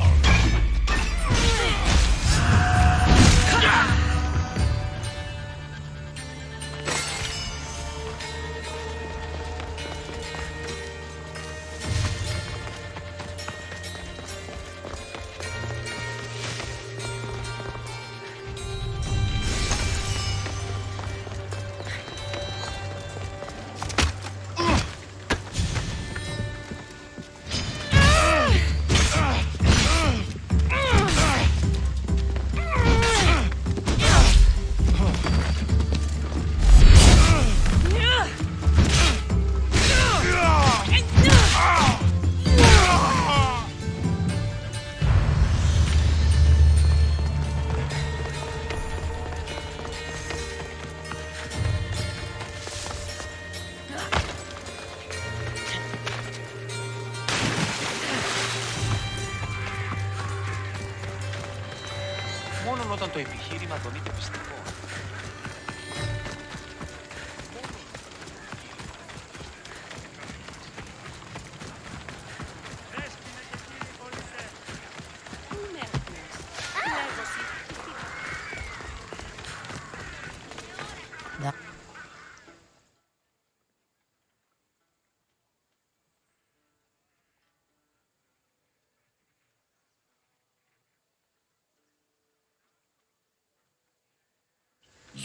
Μόνον όταν το επιχείρημα τον είτε πιστικό.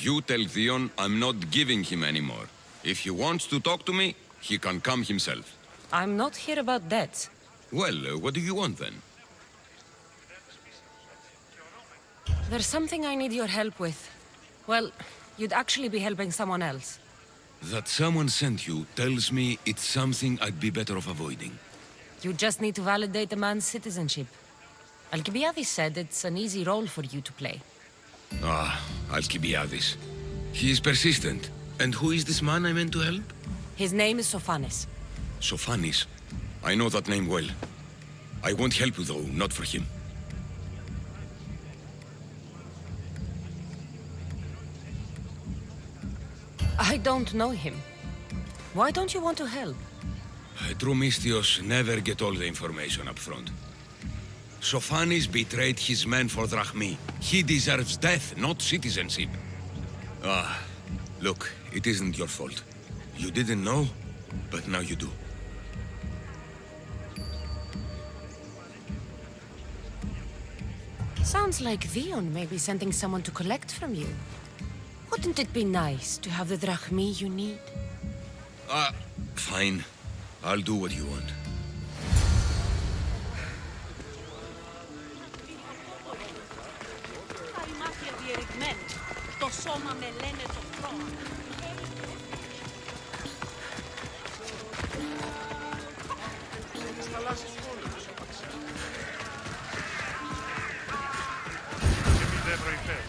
You tell Theon I'm not giving him anymore. If he wants to talk to me, he can come himself. I'm not here about that. Well, what do you want then? There's something I need your help with. Well, you'd actually be helping someone else. That someone sent you tells me it's something I'd be better off avoiding. You just need to validate a man's citizenship. Alcibiades said it's an easy role for you to play. Ah, Alcibiades. He is persistent. And who is this man I meant to help? His name is Sophanes. Sophanis. I know that name well. I want help though, not for him. I don't know him. Why don't you want to help? True Mystios never get all the information up front. Sophanis betrayed his men for Drachmi. He deserves death, not citizenship. Ah, look, it isn't your fault. You didn't know, but now you do. Sounds like Theon may be sending someone to collect from you. Wouldn't it be nice to have the drachmi you need? Fine. I'll do what you want. Το σώμα με λένε το χρόνο. Έχεις χαλάσει όλους. Και μη δεύρο υπέρ.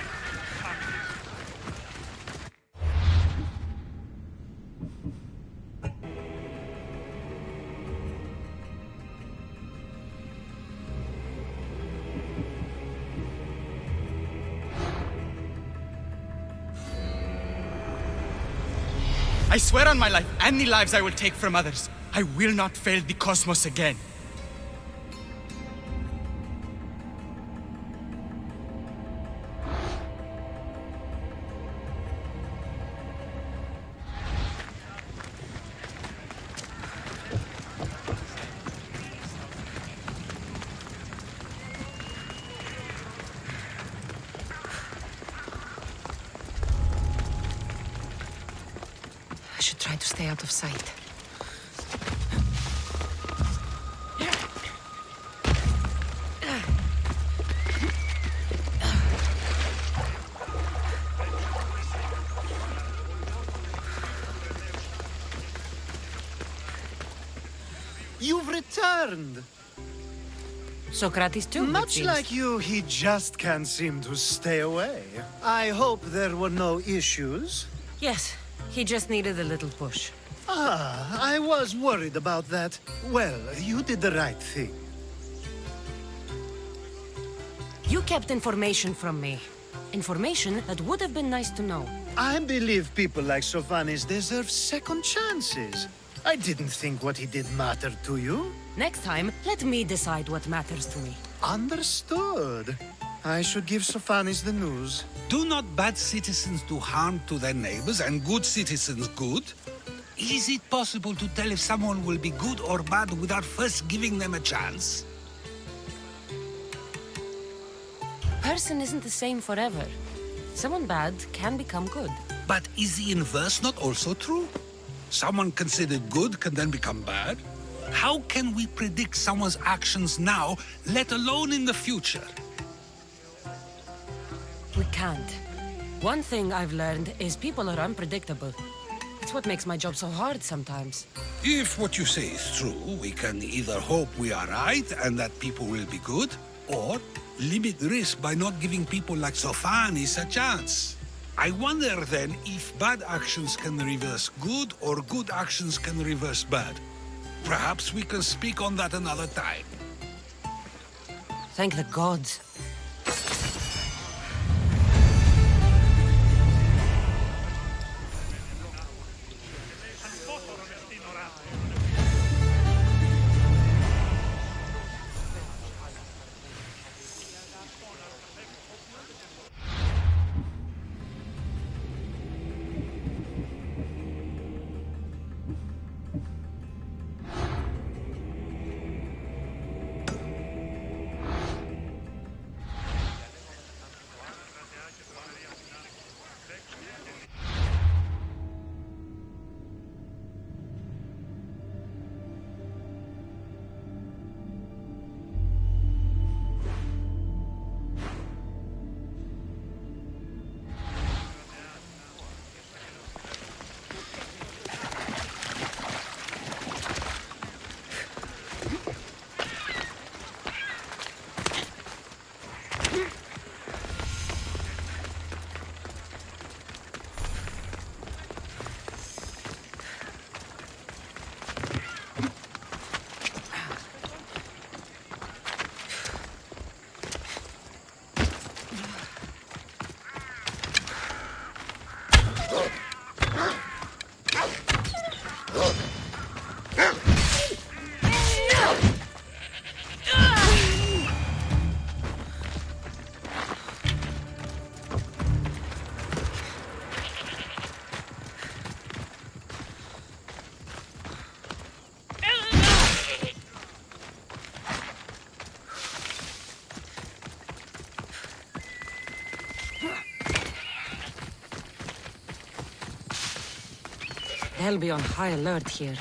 I swear on my life and the lives I will take from others, I will not fail the cosmos again. should try to stay out of sight. You've returned! Socrates too, it Much seems. like you, he just can't seem to stay away. I hope there were no issues. Yes, he just needed a little push. Ah, I was worried about that. Well, you did the right thing. You kept information from me. Information that would have been nice to know. I believe people like Sophanis deserve second chances. I didn't think what he did mattered to you. Next time, let me decide what matters to me. Understood. I should give Sophanis the news. Do not bad citizens do harm to their neighbors and good citizens good? Is it possible to tell if someone will be good or bad without first giving them a chance? Person isn't the same forever. Someone bad can become good. But is the inverse not also true? Someone considered good can then become bad? How can we predict someone's actions now, let alone in the future? We can't. One thing I've learned is people are unpredictable. It's what makes my job so hard sometimes. If what you say is true, we can either hope we are right and that people will be good, or limit risk by not giving people like Sophanis a chance. I wonder then if bad actions can reverse good or good actions can reverse bad. Perhaps we can speak on that another time. Thank the gods. They'll be on high alert here.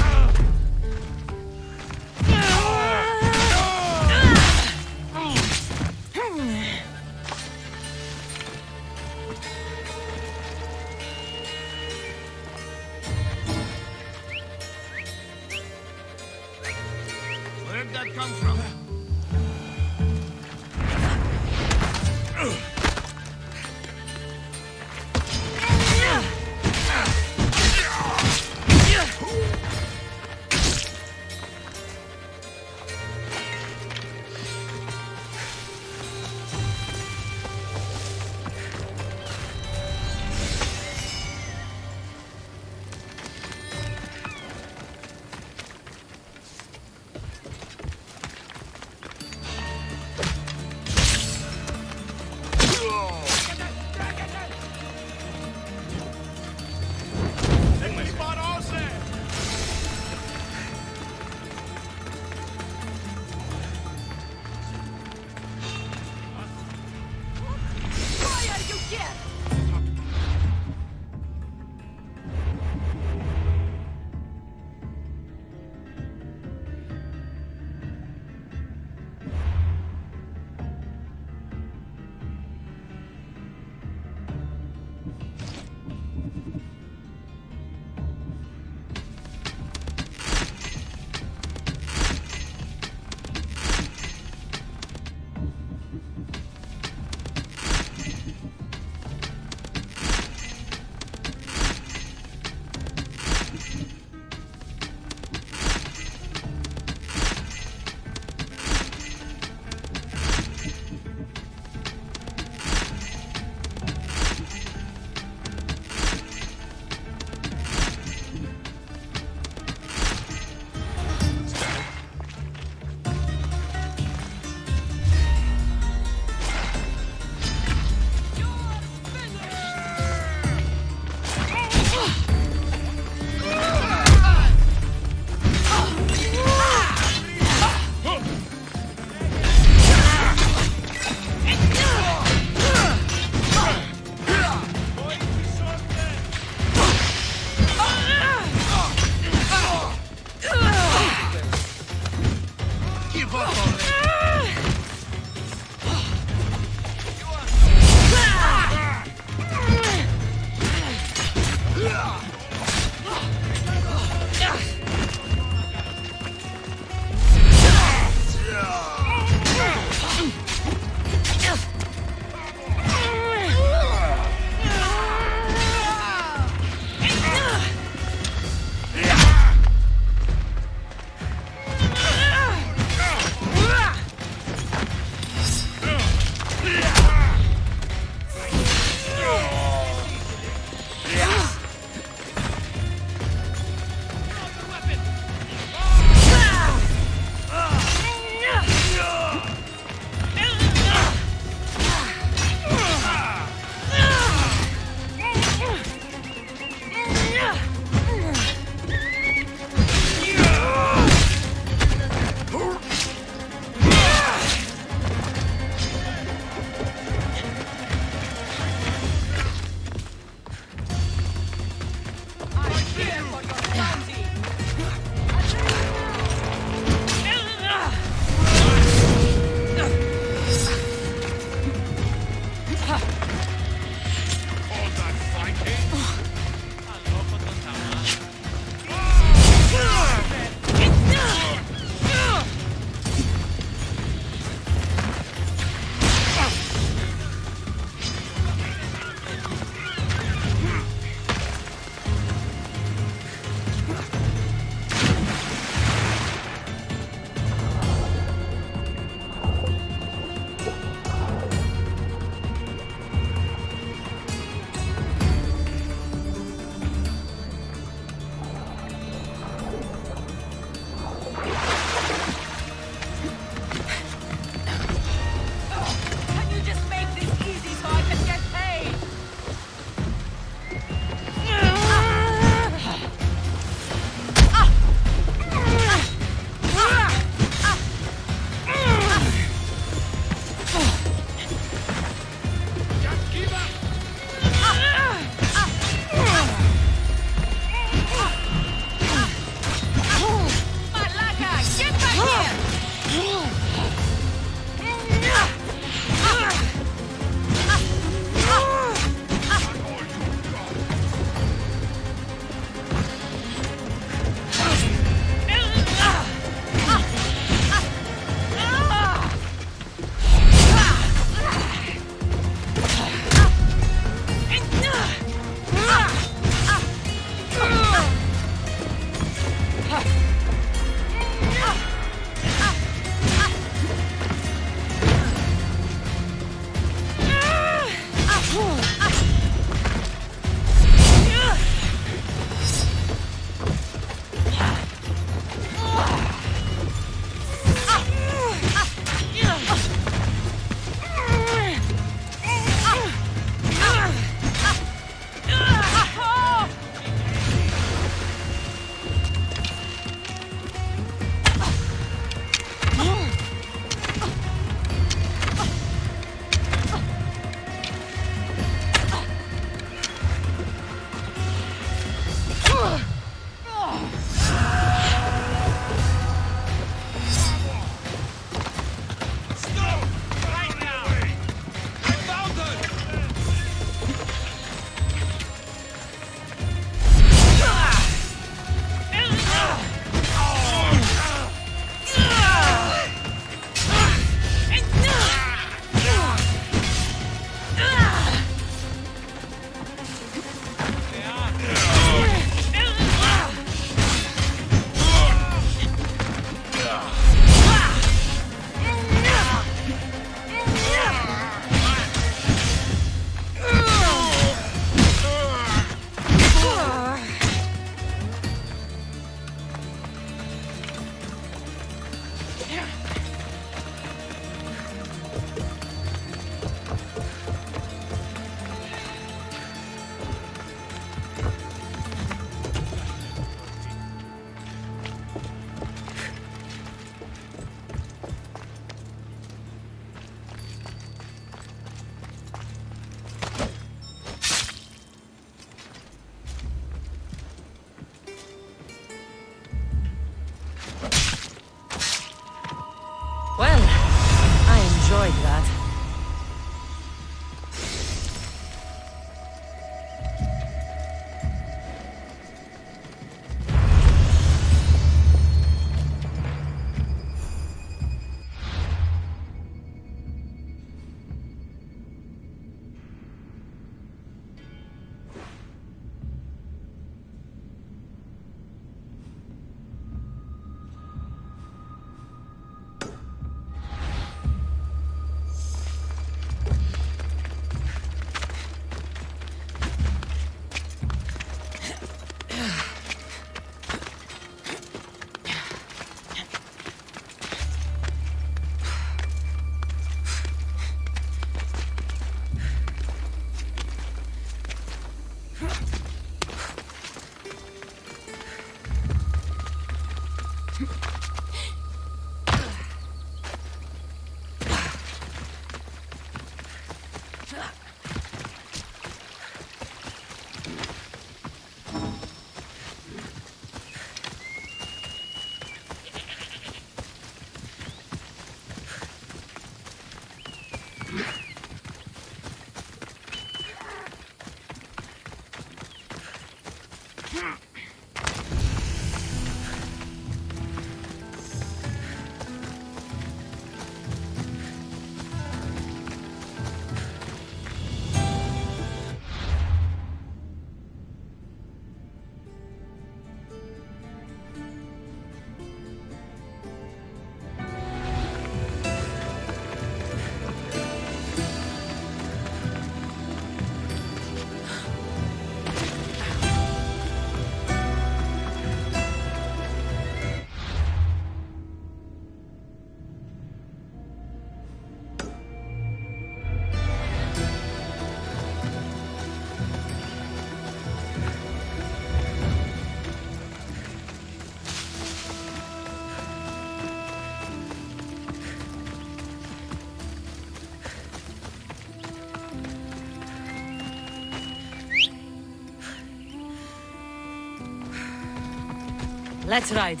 Let's ride.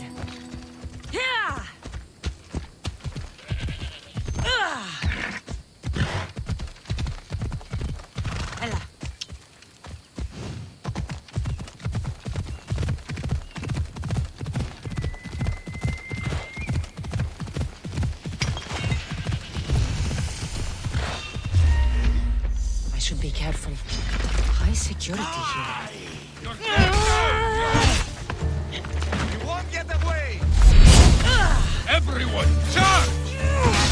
Yeah! Ella. I should be careful. High security here. You won't get away! Everyone, charge!